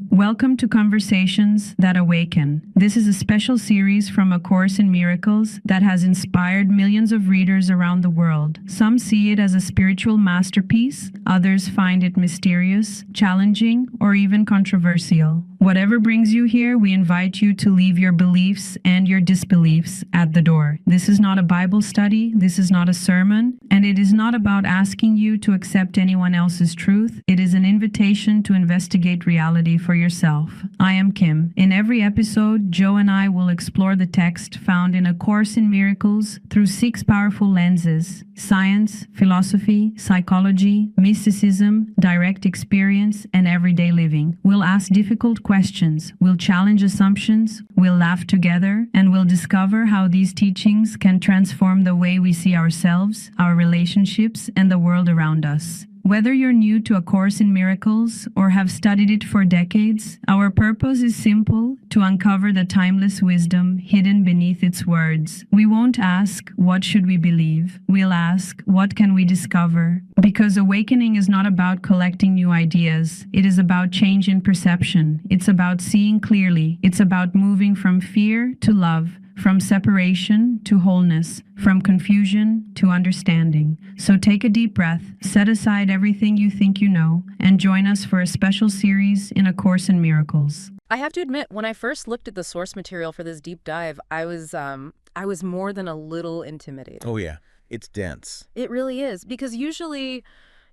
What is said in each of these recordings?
Welcome to Conversations That Awaken. This is a special series from A Course in Miracles that has inspired millions of readers around the world. Some see it as a spiritual masterpiece, others find it mysterious, challenging, or even controversial. Whatever brings you here, we invite you to leave your beliefs and your disbeliefs at the door. This is not a Bible study, this is not a sermon, and it is not about asking you to accept anyone else's truth. It is an invitation to investigate reality for yourself. I am Kim. In every episode, Joe and I will explore the text found in A Course in Miracles through 6 powerful lenses: science, philosophy, psychology, mysticism, direct experience, and everyday living. We'll ask difficult questions, we'll challenge assumptions, we'll laugh together, and we'll discover how these teachings can transform the way we see ourselves, our relationships, and the world around us. Whether you're new to A Course in Miracles or have studied it for decades, our purpose is simple: to uncover the timeless wisdom hidden beneath its words. We won't ask, what should we believe? We'll ask, what can we discover? Because awakening is not about collecting new ideas. It is about change in perception. It's about seeing clearly. It's about moving from fear to love, from separation to wholeness, from confusion to understanding. So take a deep breath, set aside everything you think you know, and join us for a special series in A Course in Miracles. I have to admit, when I first looked at the source material for this deep dive, I was more than a little intimidated. Oh yeah, it's dense. It really is, because usually,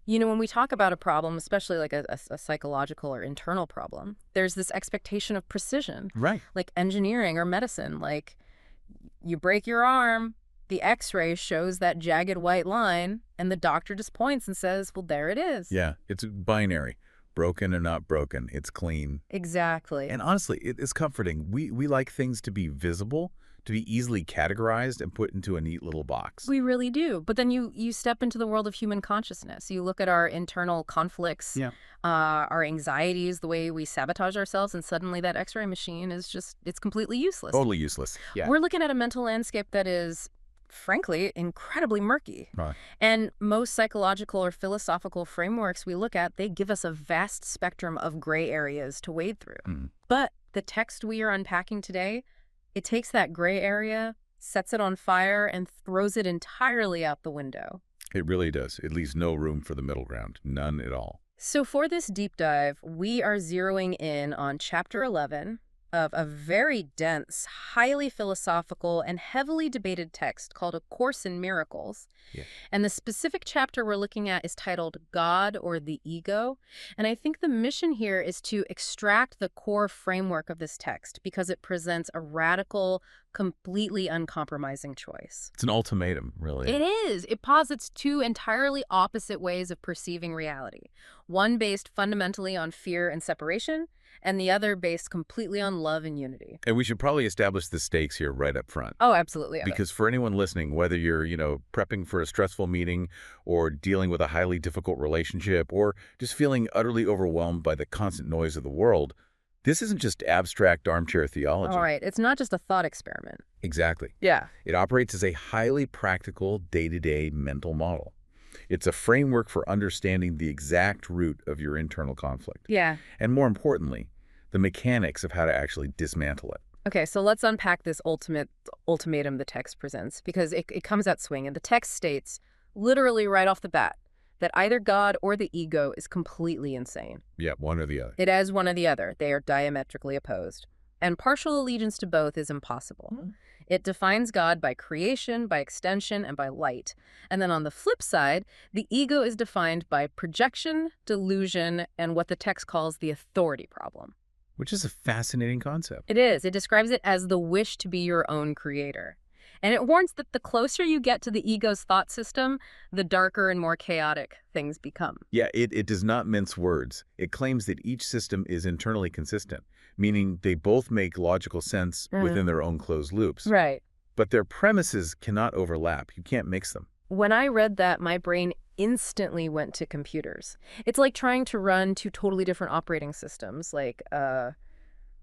when we talk about a problem, especially like a psychological or internal problem, there's this expectation of precision. Right. Like engineering or medicine. Like, you break your arm, the x-ray shows that jagged white line, and the doctor just points and says, well, there it is. Yeah, it's binary. Broken or not broken. It's clean. Exactly. And honestly, it is comforting. We like things to be visible, to be easily categorized and put into a neat little box. We really do. But then you step into the world of human consciousness. You look at our internal conflicts, our anxieties, the way we sabotage ourselves, and suddenly that x-ray machine is it's completely useless. Totally useless. Yeah. We're looking at a mental landscape that is, frankly, incredibly murky. Right. And most psychological or philosophical frameworks we look at, they give us a vast spectrum of gray areas to wade through. Mm. But the text we are unpacking today, it takes that gray area, sets it on fire, and throws it entirely out the window. It really does. It leaves no room for the middle ground. None at all. So for this deep dive, we are zeroing in on Chapter 11 of a very dense, highly philosophical, and heavily debated text called A Course in Miracles. Yeah. And the specific chapter we're looking at is titled God or the Ego. And I think the mission here is to extract the core framework of this text because it presents a radical, completely uncompromising choice. It's an ultimatum, really. It is. It posits 2 entirely opposite ways of perceiving reality. One based fundamentally on fear and separation, and the other based completely on love and unity. And we should probably establish the stakes here right up front. Oh, absolutely. Because for anyone listening, whether you're, prepping for a stressful meeting or dealing with a highly difficult relationship or just feeling utterly overwhelmed by the constant noise of the world, this isn't just abstract armchair theology. All right. It's not just a thought experiment. Exactly. Yeah. It operates as a highly practical day-to-day mental model. It's a framework for understanding the exact root of your internal conflict. Yeah. And more importantly, the mechanics of how to actually dismantle it. Okay, so let's unpack this ultimatum the text presents, because it comes at swing. And the text states, literally right off the bat, that either God or the ego is completely insane. Yeah, one or the other. It is one or the other. They are diametrically opposed. And partial allegiance to both is impossible. Mm-hmm. It defines God by creation, by extension, and by light. And then on the flip side, the ego is defined by projection, delusion, and what the text calls the authority problem. Which is a fascinating concept. It is. It describes it as the wish to be your own creator. And it warns that the closer you get to the ego's thought system, the darker and more chaotic things become. Yeah, it does not mince words. It claims that each system is internally consistent, meaning they both make logical sense within their own closed loops. Right. But their premises cannot overlap. You can't mix them. When I read that, my brain instantly went to computers. It's like trying to run 2 totally different operating systems, like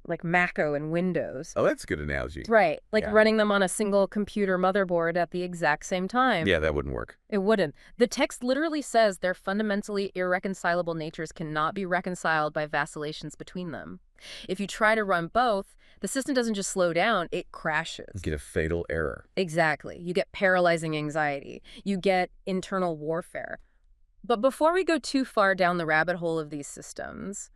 like Maco and Windows. Oh, that's a good analogy. Right, like Yeah. running them on a single computer motherboard at the exact same time. Yeah, that wouldn't work. It wouldn't. The text literally says their fundamentally irreconcilable natures cannot be reconciled by vacillations between them. If you try to run both, the system doesn't just slow down, it crashes. Get a fatal error. Exactly. You get paralyzing anxiety. You get internal warfare. But before we go too far down the rabbit hole of these systems,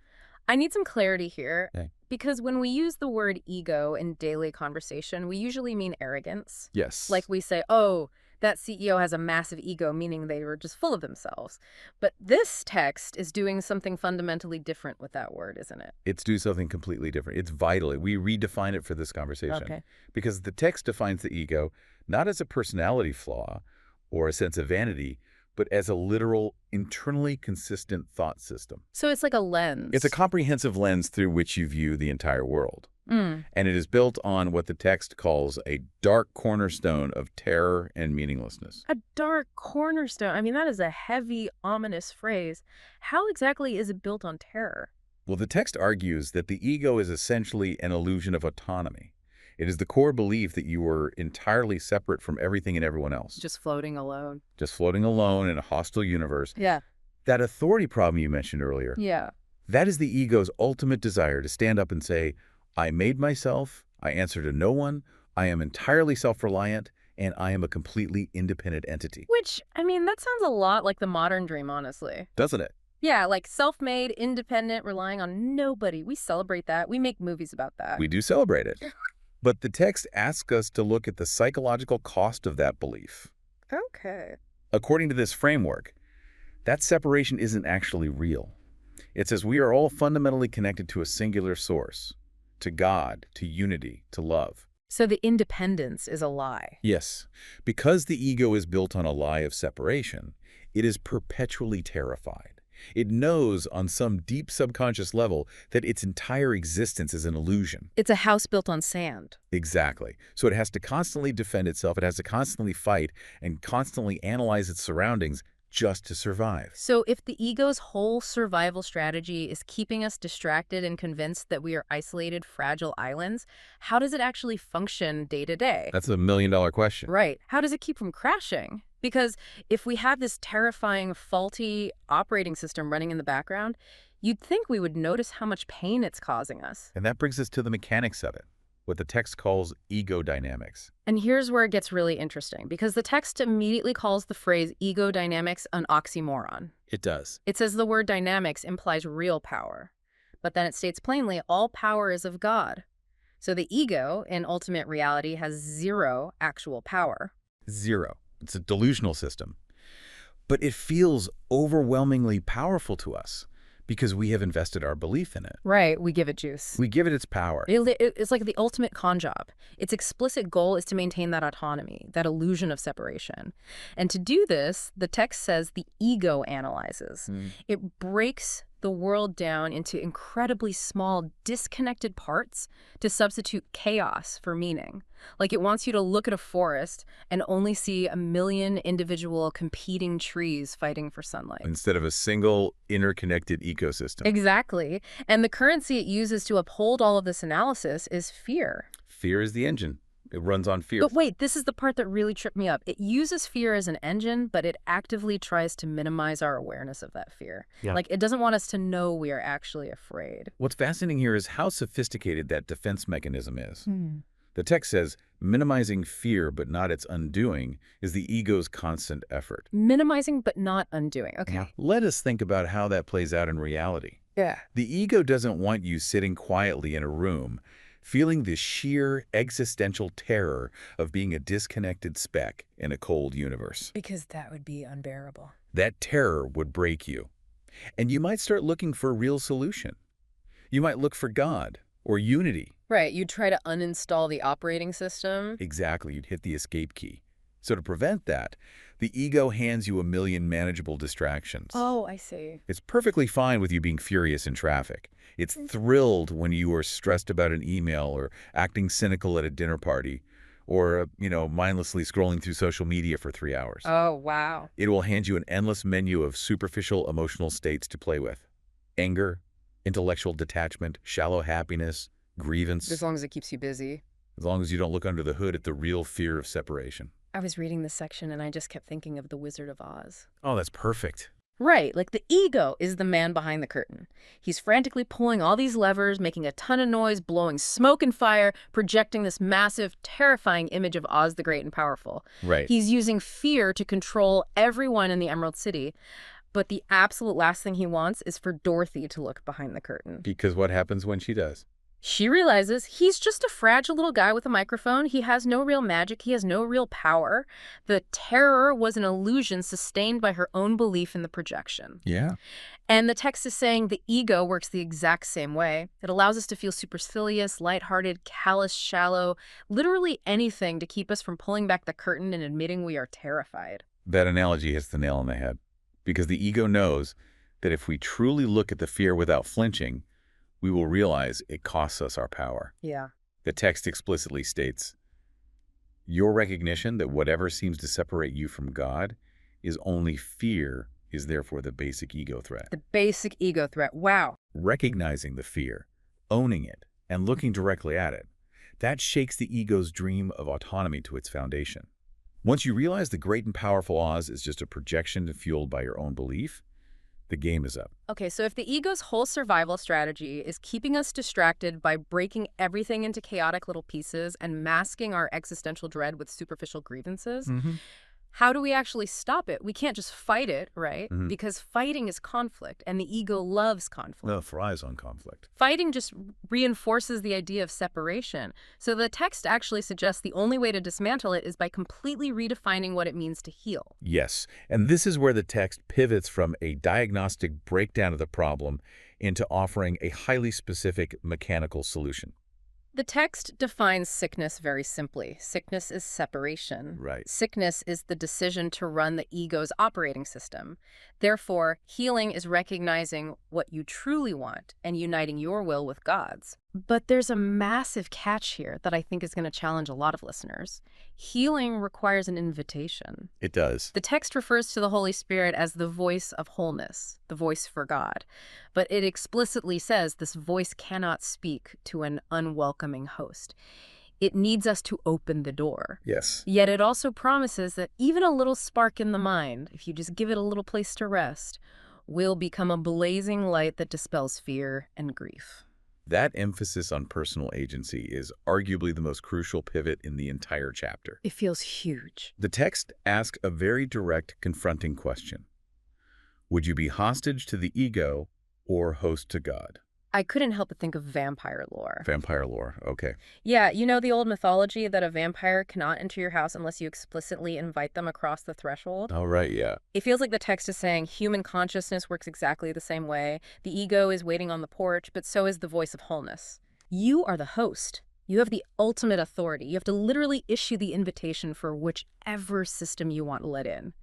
I need some clarity here. Okay. Because when we use the word ego in daily conversation, we usually mean arrogance. Yes. Like we say, oh, that CEO has a massive ego, meaning they were just full of themselves. But this text is doing something fundamentally different with that word, isn't it? It's do something completely different. It's vital. We redefine it for this conversation. Okay. Because the text defines the ego not as a personality flaw or a sense of vanity, but as a literal, internally consistent thought system. So it's like a lens. It's a comprehensive lens through which you view the entire world. Mm. And it is built on what the text calls a dark cornerstone of terror and meaninglessness. A dark cornerstone. I mean, that is a heavy, ominous phrase. How exactly is it built on terror? Well, the text argues that the ego is essentially an illusion of autonomy. It is the core belief that you are entirely separate from everything and everyone else. Just floating alone. Just floating alone in a hostile universe. Yeah. That authority problem you mentioned earlier, Yeah. that is the ego's ultimate desire to stand up and say, I made myself, I answer to no one, I am entirely self-reliant, and I am a completely independent entity. Which, I mean, that sounds a lot like the modern dream, honestly. Doesn't it? Yeah, like self-made, independent, relying on nobody. We celebrate that. We make movies about that. We do celebrate it. But the text asks us to look at the psychological cost of that belief. Okay. According to this framework, that separation isn't actually real. It says we are all fundamentally connected to a singular source, to God, to unity, to love. So the independence is a lie. Yes, because the ego is built on a lie of separation, it is perpetually terrified. It knows on some deep subconscious level that its entire existence is an illusion. It's a house built on sand. Exactly. So it has to constantly defend itself, it has to constantly fight, and constantly analyze its surroundings just to survive. So if the ego's whole survival strategy is keeping us distracted and convinced that we are isolated, fragile islands, how does it actually function day to day? That's $1 million question. Right. How does it keep from crashing? Because if we have this terrifying, faulty operating system running in the background, you'd think we would notice how much pain it's causing us. And that brings us to the mechanics of it, what the text calls ego dynamics. And here's where it gets really interesting, because the text immediately calls the phrase ego dynamics an oxymoron. It does. It says the word dynamics implies real power, but then it states plainly all power is of God. So the ego, in ultimate reality, has zero actual power. Zero. It's a delusional system. But it feels overwhelmingly powerful to us because we have invested our belief in it. Right, we give it juice. We give it its power. It's like the ultimate con job. Its explicit goal is to maintain that autonomy, that illusion of separation. And to do this, the text says the ego analyzes. It breaks the world down into incredibly small, disconnected parts to substitute chaos for meaning. Like it wants you to look at a forest and only see a million individual competing trees fighting for sunlight. Instead of a single interconnected ecosystem. Exactly. And the currency it uses to uphold all of this analysis is fear. Fear is the engine. It runs on fear. But wait, this is the part that really tripped me up. It uses fear as an engine, but it actively tries to minimize our awareness of that fear. Yeah. Like, it doesn't want us to know we are actually afraid. What's fascinating here is how sophisticated that defense mechanism is. The text says, minimizing fear but not its undoing is the ego's constant effort. Minimizing but not undoing. Okay. Let us think about how that plays out in reality. Yeah. The ego doesn't want you sitting quietly in a room, feeling the sheer existential terror of being a disconnected speck in a cold universe. Because that would be unbearable. That terror would break you. And you might start looking for a real solution. You might look for God or unity. Right. You'd try to uninstall the operating system. Exactly. You'd hit the escape key. So to prevent that, the ego hands you a million manageable distractions. Oh, I see. It's perfectly fine with you being furious in traffic. It's thrilled when you are stressed about an email or acting cynical at a dinner party or, mindlessly scrolling through social media for 3 hours. Oh, wow. It will hand you an endless menu of superficial emotional states to play with. Anger, intellectual detachment, shallow happiness, grievance, As long as it keeps you busy. as long as you don't look under the hood at the real fear of separation. I was reading this section and I just kept thinking of The Wizard of Oz. Oh, that's perfect. Right, like the ego is the man behind the curtain. He's frantically pulling all these levers, making a ton of noise, blowing smoke and fire, projecting this massive, terrifying image of Oz the Great and Powerful. Right. He's using fear to control everyone in the Emerald City. But the absolute last thing he wants is for Dorothy to look behind the curtain. Because what happens when she does? She realizes he's just a fragile little guy with a microphone. He has no real magic. He has no real power. The terror was an illusion sustained by her own belief in the projection. Yeah. And the text is saying the ego works the exact same way. It allows us to feel supercilious, lighthearted, callous, shallow, literally anything to keep us from pulling back the curtain and admitting we are terrified. That analogy hits the nail on the head. Because the ego knows that if we truly look at the fear without flinching, we will realize it costs us our power. Yeah. The text explicitly states, your recognition that whatever seems to separate you from God is only fear is therefore the basic ego threat. The basic ego threat. Wow. Recognizing the fear, owning it, and looking directly at it, that shakes the ego's dream of autonomy to its foundation. Once you realize the great and powerful Oz is just a projection fueled by your own belief, the game is up. Okay, so if the ego's whole survival strategy is keeping us distracted by breaking everything into chaotic little pieces and masking our existential dread with superficial grievances, how do we actually stop it? We can't just fight it, right? Because fighting is conflict, and the ego loves conflict. No, thrives on conflict. Fighting just reinforces the idea of separation. So the text actually suggests the only way to dismantle it is by completely redefining what it means to heal. Yes, and this is where the text pivots from a diagnostic breakdown of the problem into offering a highly specific mechanical solution. The text defines sickness very simply. Sickness is separation. Right. Sickness is the decision to run the ego's operating system. Therefore, healing is recognizing what you truly want and uniting your will with God's. But there's a massive catch here that I think is going to challenge a lot of listeners. Healing requires an invitation. It does. The text refers to the Holy Spirit as the voice of wholeness, the voice for God. But it explicitly says this voice cannot speak to an unwelcoming host. It needs us to open the door. Yes. Yet it also promises that even a little spark in the mind, if you just give it a little place to rest, will become a blazing light that dispels fear and grief. That emphasis on personal agency is arguably the most crucial pivot in the entire chapter. It feels huge. The text asks a very direct, confronting question. Would you be hostage to the ego or host to God? I couldn't help but think of vampire lore. Vampire lore, okay. Yeah, you know the old mythology that a vampire cannot enter your house unless you explicitly invite them across the threshold? Oh, right, yeah. It feels like the text is saying human consciousness works exactly the same way. The ego is waiting on the porch, but so is the voice of wholeness. You are the host. You have the ultimate authority. You have to literally issue the invitation for whichever system you want let in.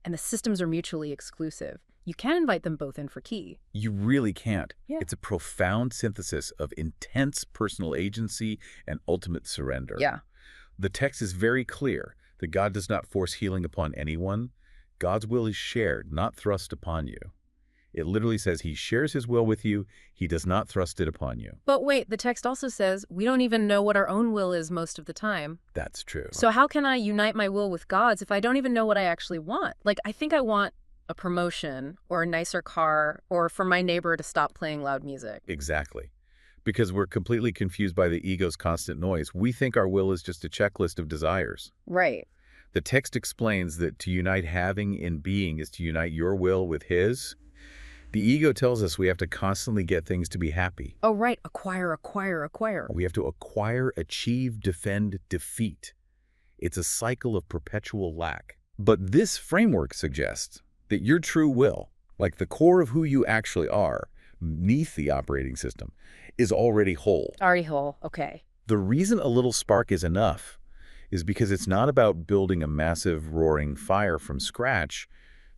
And the systems are mutually exclusive. You can invite them both in for tea. You really can't. Yeah. It's a profound synthesis of intense personal agency and ultimate surrender. Yeah. The text is very clear that God does not force healing upon anyone. God's will is shared, not thrust upon you. It literally says he shares his will with you. He does not thrust it upon you. But wait, the text also says we don't even know what our own will is most of the time. That's true. So how can I unite my will with God's if I don't even know what I actually want? Like, I think I want a promotion or a nicer car or for my neighbor to stop playing loud music. Exactly. Because we're completely confused by the ego's constant noise. We think our will is just a checklist of desires. Right. The text explains that to unite having in being is to unite your will with his. The ego tells us we have to constantly get things to be happy. Oh, right. Acquire, acquire, acquire. We have to acquire, achieve, defend, defeat. It's a cycle of perpetual lack. But this framework suggests that your true will, like the core of who you actually are, beneath the operating system, is already whole. Already whole. Okay. The reason a little spark is enough is because it's not about building a massive roaring fire from scratch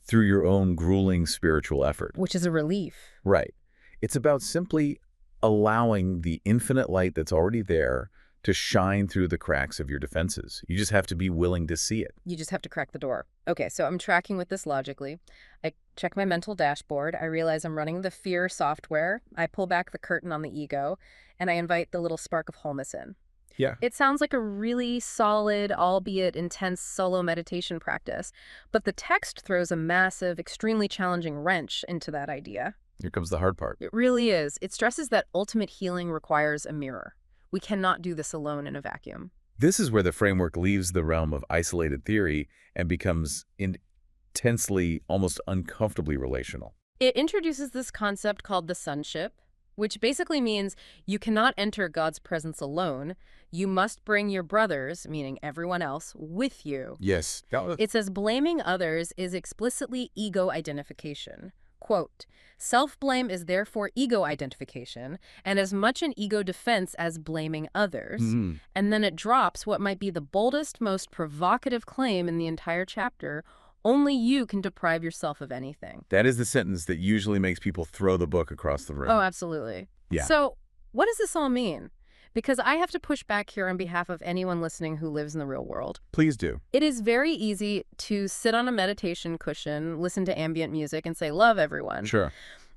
through your own grueling spiritual effort. Which is a relief. Right. It's about simply allowing the infinite light that's already there to shine through the cracks of your defenses. You just have to be willing to see it. You just have to crack the door. Okay, so I'm tracking with this logically. I check my mental dashboard. I realize I'm running the fear software. I pull back the curtain on the ego, and I invite the little spark of wholeness in. Yeah. It sounds like a really solid, albeit intense solo meditation practice, but the text throws a massive, extremely challenging wrench into that idea. Here comes the hard part. It really is. It stresses that ultimate healing requires a mirror. We cannot do this alone in a vacuum. This is where the framework leaves the realm of isolated theory and becomes intensely, almost uncomfortably relational. It introduces this concept called the sonship, which basically means you cannot enter God's presence alone. You must bring your brothers, meaning everyone else, with you. Yes. It says blaming others is explicitly ego identification. Quote, self-blame is therefore ego identification and as much an ego defense as blaming others. And then it drops what might be the boldest, most provocative claim in the entire chapter. Only you can deprive yourself of anything. That is the sentence that usually makes people throw the book across the room. Oh, absolutely. Yeah. So what does this all mean? Because I have to push back here on behalf of anyone listening who lives in the real world. Please do. It is very easy to sit on a meditation cushion, listen to ambient music, and say, love everyone. Sure.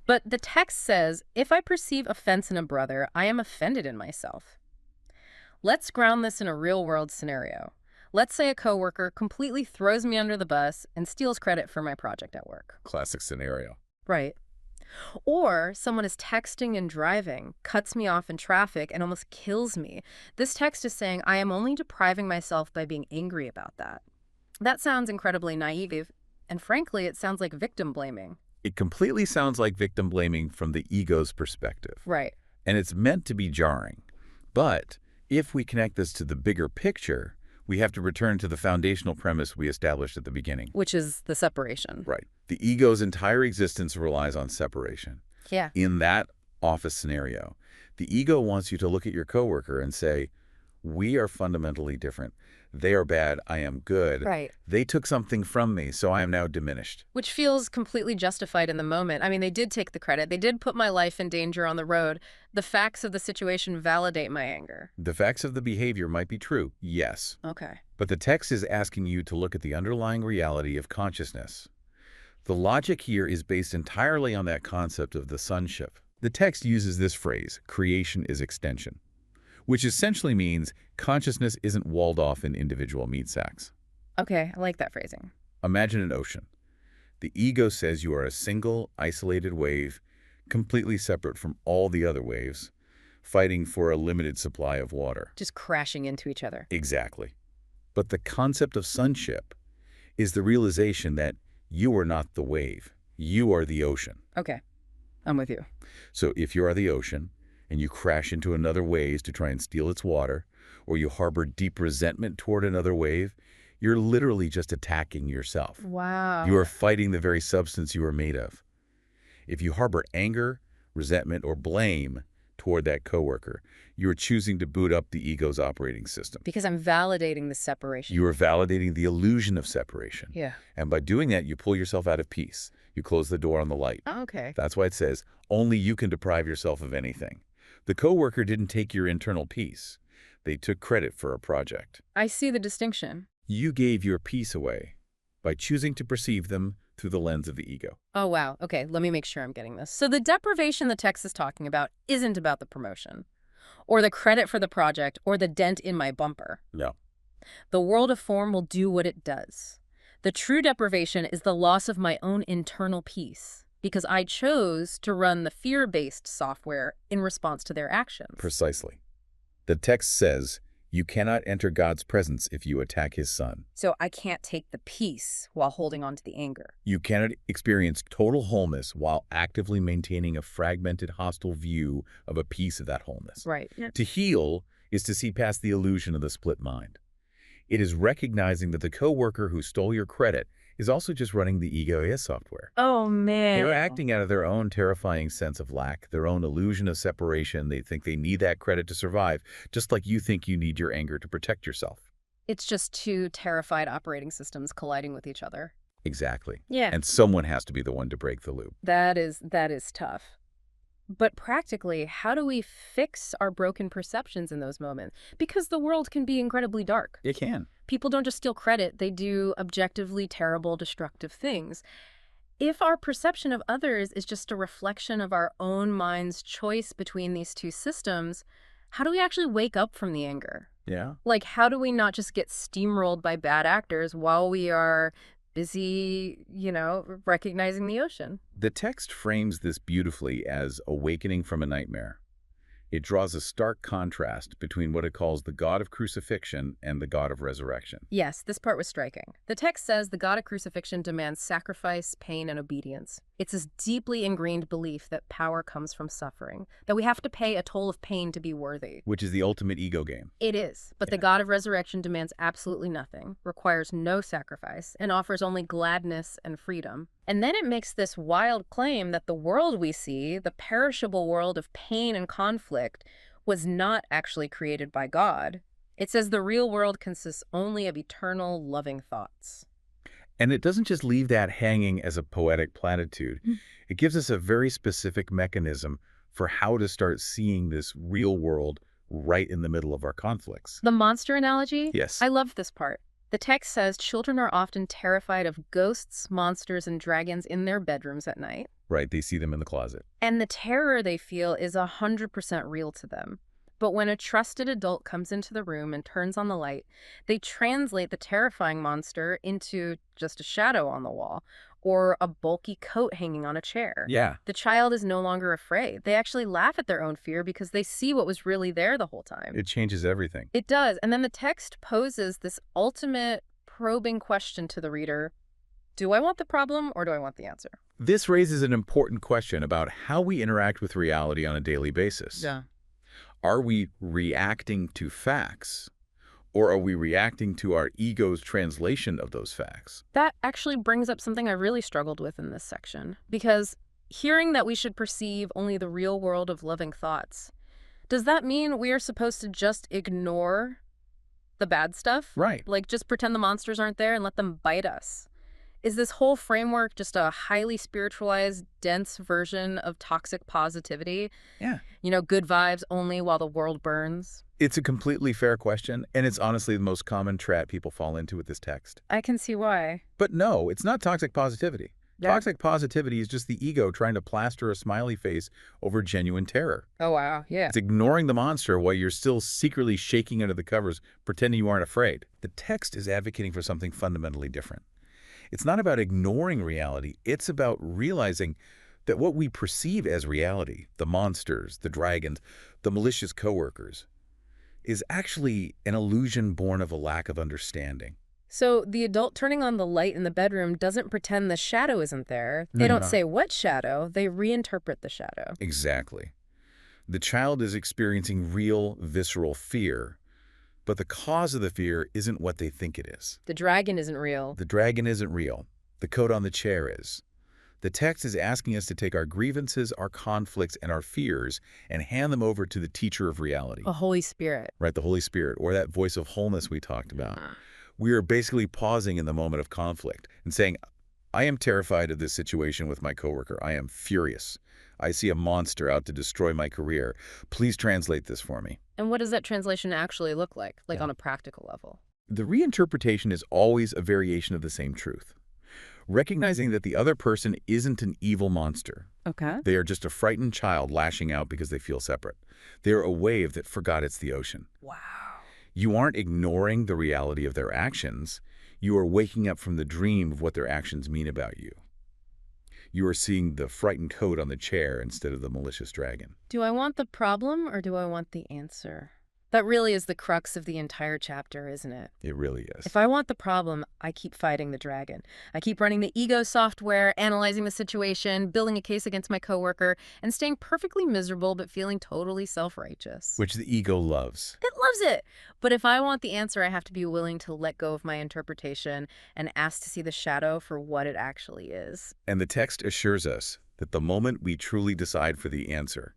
But the text says, if I perceive offense in a brother, I am offended in myself. Let's ground this in a real-world scenario. Let's say a coworker completely throws me under the bus and steals credit for my project at work. Classic scenario. Right. Or someone is texting and driving, cuts me off in traffic, and almost kills me. This text is saying I am only depriving myself by being angry about that. That sounds incredibly naive, and frankly, it sounds like victim blaming. It completely sounds like victim blaming from the ego's perspective. Right. And it's meant to be jarring. But if we connect this to the bigger picture, we have to return to the foundational premise we established at the beginning. Which is the separation. Right. The ego's entire existence relies on separation. Yeah. In that office scenario, the ego wants you to look at your coworker and say, we are fundamentally different. They are bad. I am good. Right. They took something from me, so I am now diminished. Which feels completely justified in the moment. I mean, they did take the credit. They did put my life in danger on the road. The facts of the situation validate my anger. The facts of the behavior might be true, yes. Okay. But the text is asking you to look at the underlying reality of consciousness. The logic here is based entirely on that concept of the sonship. The text uses this phrase, creation is extension, which essentially means consciousness isn't walled off in individual meat sacks. Okay, I like that phrasing. Imagine an ocean. The ego says you are a single, isolated wave, completely separate from all the other waves, fighting for a limited supply of water. Just crashing into each other. Exactly. But the concept of sonship is the realization that you are not the wave. You are the ocean. Okay, I'm with you. So if you are the ocean, and you crash into another wave to try and steal its water, or you harbor deep resentment toward another wave, you're literally just attacking yourself. Wow. You are fighting the very substance you are made of. If you harbor anger, resentment, or blame toward that coworker, you are choosing to boot up the ego's operating system. Because I'm validating the separation. You are validating the illusion of separation. Yeah. And by doing that, you pull yourself out of peace. You close the door on the light. Oh, okay. That's why it says, only you can deprive yourself of anything. The coworker didn't take your internal peace. They took credit for a project. I see the distinction. You gave your peace away by choosing to perceive them through the lens of the ego. Oh, wow. Okay, let me make sure I'm getting this. So the deprivation the text is talking about isn't about the promotion, or the credit for the project, or the dent in my bumper. No. The world of form will do what it does. The true deprivation is the loss of my own internal peace, because I chose to run the fear-based software in response to their actions. Precisely. The text says, you cannot enter God's presence if you attack his son. So I can't take the peace while holding on to the anger. You cannot experience total wholeness while actively maintaining a fragmented, hostile view of a piece of that wholeness. Right. Yeah. To heal is to see past the illusion of the split mind. It is recognizing that the coworker who stole your credit is also just running the ego software. Oh, man. They're acting out of their own terrifying sense of lack, their own illusion of separation. They think they need that credit to survive, just like you think you need your anger to protect yourself. It's just two terrified operating systems colliding with each other. Exactly. Yeah. And someone has to be the one to break the loop. That is tough. But practically, how do we fix our broken perceptions in those moments? Because the world can be incredibly dark. It can. People don't just steal credit, they do objectively terrible, destructive things. If our perception of others is just a reflection of our own mind's choice between these two systems, how do we actually wake up from the anger? Yeah. Like, how do we not just get steamrolled by bad actors while we are busy, recognizing the ocean? The text frames this beautifully as awakening from a nightmare. It draws a stark contrast between what it calls the God of crucifixion and the God of resurrection. Yes, this part was striking. The text says the God of crucifixion demands sacrifice, pain, and obedience. It's this deeply ingrained belief that power comes from suffering, that we have to pay a toll of pain to be worthy. Which is the ultimate ego game. It is, but the God of resurrection demands absolutely nothing, requires no sacrifice, and offers only gladness and freedom. And then it makes this wild claim that the world we see, the perishable world of pain and conflict, was not actually created by God. It says the real world consists only of eternal, loving thoughts. And it doesn't just leave that hanging as a poetic platitude. It gives us a very specific mechanism for how to start seeing this real world right in the middle of our conflicts. The monster analogy? Yes. I love this part. The text says children are often terrified of ghosts, monsters, and dragons in their bedrooms at night. Right, they see them in the closet. And the terror they feel is 100% real to them. But when a trusted adult comes into the room and turns on the light, they translate the terrifying monster into just a shadow on the wall or a bulky coat hanging on a chair. Yeah. The child is no longer afraid. They actually laugh at their own fear because they see what was really there the whole time. It changes everything. It does. And then the text poses this ultimate probing question to the reader. Do I want the problem or do I want the answer? This raises an important question about how we interact with reality on a daily basis. Yeah. Are we reacting to facts, or are we reacting to our ego's translation of those facts? That actually brings up something I really struggled with in this section, because hearing that we should perceive only the real world of loving thoughts, does that mean we are supposed to just ignore the bad stuff? Right. Like just pretend the monsters aren't there and let them bite us? Is this whole framework just a highly spiritualized, dense version of toxic positivity? Yeah. Good vibes only while the world burns? It's a completely fair question, and it's honestly the most common trap people fall into with this text. I can see why. But no, it's not toxic positivity. Yeah. Toxic positivity is just the ego trying to plaster a smiley face over genuine terror. Oh, wow. Yeah. It's ignoring the monster while you're still secretly shaking under the covers, pretending you aren't afraid. The text is advocating for something fundamentally different. It's not about ignoring reality. It's about realizing that what we perceive as reality, the monsters, the dragons, the malicious coworkers, is actually an illusion born of a lack of understanding. So the adult turning on the light in the bedroom doesn't pretend the shadow isn't there. They don't say what shadow. They reinterpret the shadow. Exactly. The child is experiencing real, visceral fear, but the cause of the fear isn't what they think it is. The dragon isn't real. The dragon isn't real. The coat on the chair is. The text is asking us to take our grievances, our conflicts, and our fears and hand them over to the teacher of reality. A Holy Spirit. Right, the Holy Spirit, or that voice of wholeness we talked about. We are basically pausing in the moment of conflict and saying, I am terrified of this situation with my coworker. I am furious. I see a monster out to destroy my career. Please translate this for me. And what does that translation actually look like on a practical level? The reinterpretation is always a variation of the same truth. Recognizing that the other person isn't an evil monster. Okay. They are just a frightened child lashing out because they feel separate. They are a wave that forgot it's the ocean. Wow. You aren't ignoring the reality of their actions. You are waking up from the dream of what their actions mean about you. You are seeing the frightened coat on the chair instead of the malicious dragon. Do I want the problem or do I want the answer? That really is the crux of the entire chapter, isn't it? It really is. If I want the problem, I keep fighting the dragon. I keep running the ego software, analyzing the situation, building a case against my coworker, and staying perfectly miserable but feeling totally self-righteous. Which the ego loves. It loves it. But if I want the answer, I have to be willing to let go of my interpretation and ask to see the shadow for what it actually is. And the text assures us that the moment we truly decide for the answer,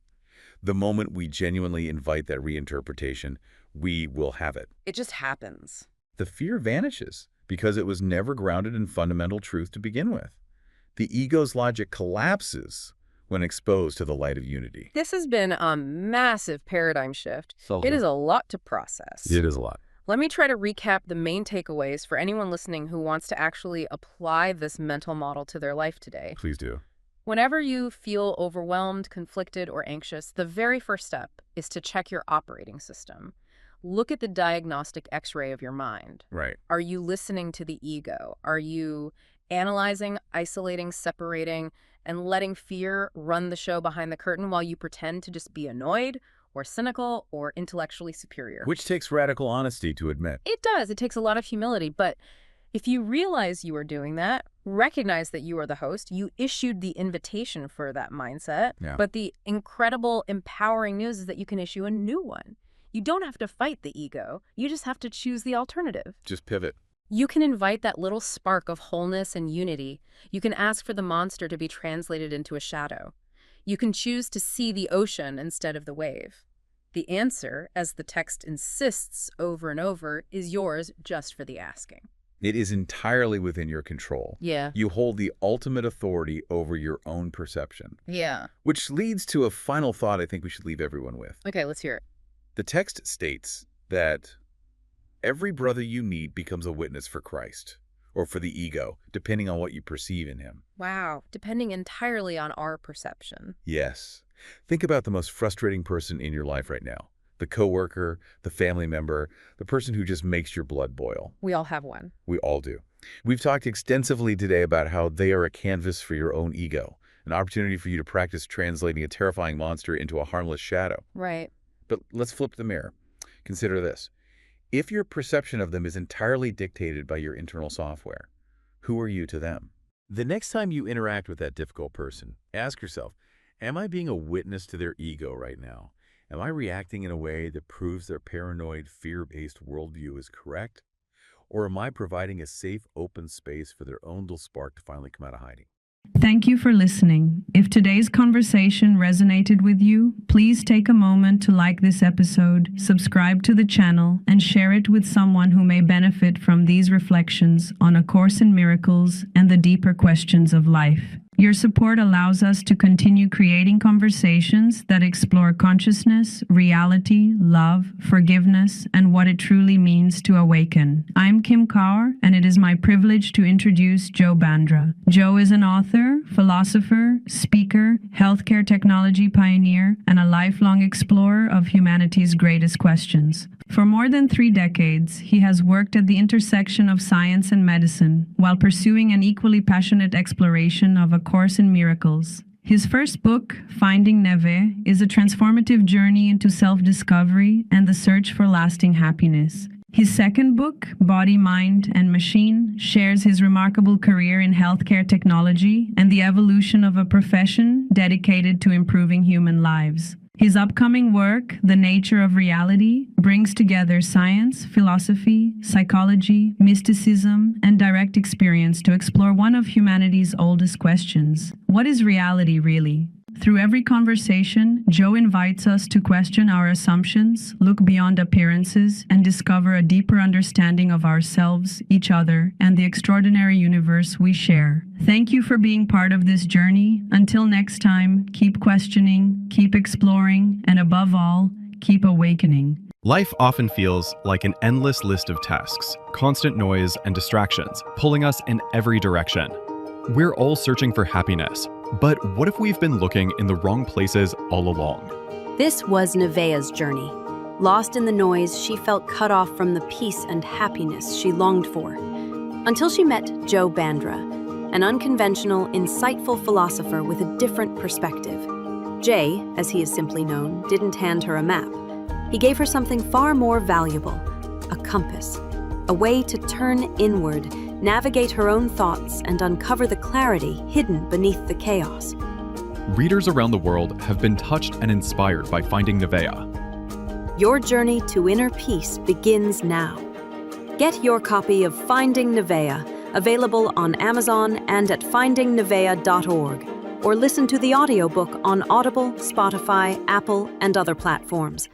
the moment we genuinely invite that reinterpretation, we will have it. It just happens. The fear vanishes because it was never grounded in fundamental truth to begin with. The ego's logic collapses when exposed to the light of unity. This has been a massive paradigm shift. So It is a lot to process. It is a lot. Let me try to recap the main takeaways for anyone listening who wants to actually apply this mental model to their life today. Please do. Whenever you feel overwhelmed, conflicted, or anxious, the very first step is to check your operating system. Look at the diagnostic x-ray of your mind. Right. Are you listening to the ego? Are you analyzing, isolating, separating, and letting fear run the show behind the curtain while you pretend to just be annoyed or cynical or intellectually superior? Which takes radical honesty to admit. It does. It takes a lot of humility. But if you realize you are doing that, recognize that you are the host, you issued the invitation for that mindset. Yeah. But the incredible, empowering news is that you can issue a new one. You don't have to fight the ego. You just have to choose the alternative. Just pivot. You can invite that little spark of wholeness and unity. You can ask for the monster to be translated into a shadow. You can choose to see the ocean instead of the wave. The answer, as the text insists over and over, is yours just for the asking. It is entirely within your control. Yeah. You hold the ultimate authority over your own perception. Yeah. Which leads to a final thought I think we should leave everyone with. Okay, let's hear it. The text states that every brother you meet becomes a witness for Christ, or for the ego, depending on what you perceive in him. Wow. Depending entirely on our perception. Yes. Think about the most frustrating person in your life right now. The coworker, the family member, the person who just makes your blood boil. We all have one. We all do. We've talked extensively today about how they are a canvas for your own ego, an opportunity for you to practice translating a terrifying monster into a harmless shadow. Right. But let's flip the mirror. Consider this. If your perception of them is entirely dictated by your internal software, who are you to them? The next time you interact with that difficult person, ask yourself, am I being a witness to their ego right now? Am I reacting in a way that proves their paranoid, fear-based worldview is correct? Or am I providing a safe, open space for their own little spark to finally come out of hiding? Thank you for listening. If today's conversation resonated with you, please take a moment to like this episode, subscribe to the channel, and share it with someone who may benefit from these reflections on A Course in Miracles and the deeper questions of life. Your support allows us to continue creating conversations that explore consciousness, reality, love, forgiveness, and what it truly means to awaken. I'm Kim Kaur, and it is my privilege to introduce Joe Bandra. Joe is an author, philosopher, speaker, healthcare technology pioneer, and a lifelong explorer of humanity's greatest questions. For more than 3 decades, he has worked at the intersection of science and medicine while pursuing an equally passionate exploration of A Course in Miracles. His first book, Finding Neve, is a transformative journey into self-discovery and the search for lasting happiness. His second book, Body, Mind, and Machine, shares his remarkable career in healthcare technology and the evolution of a profession dedicated to improving human lives. His upcoming work, The Nature of Reality, brings together science, philosophy, psychology, mysticism, and direct experience to explore one of humanity's oldest questions. What is reality really? Through every conversation, Joe invites us to question our assumptions, look beyond appearances, and discover a deeper understanding of ourselves, each other, and the extraordinary universe we share. Thank you for being part of this journey. Until next time, keep questioning, keep exploring, and above all, keep awakening. Life often feels like an endless list of tasks, constant noise and distractions, pulling us in every direction. We're all searching for happiness, but what if we've been looking in the wrong places all along? This was Nevaeh's journey. Lost in the noise, she felt cut off from the peace and happiness she longed for. Until she met Joe Bandra, an unconventional, insightful philosopher with a different perspective. Jay, as he is simply known, didn't hand her a map. He gave her something far more valuable, a compass, a way to turn inward, navigate her own thoughts, and uncover the clarity hidden beneath the chaos. Readers around the world have been touched and inspired by Finding Nevaeh. Your journey to inner peace begins now. Get your copy of Finding Nevaeh, available on Amazon and at findingnevaeh.org, or listen to the audiobook on Audible, Spotify, Apple, and other platforms.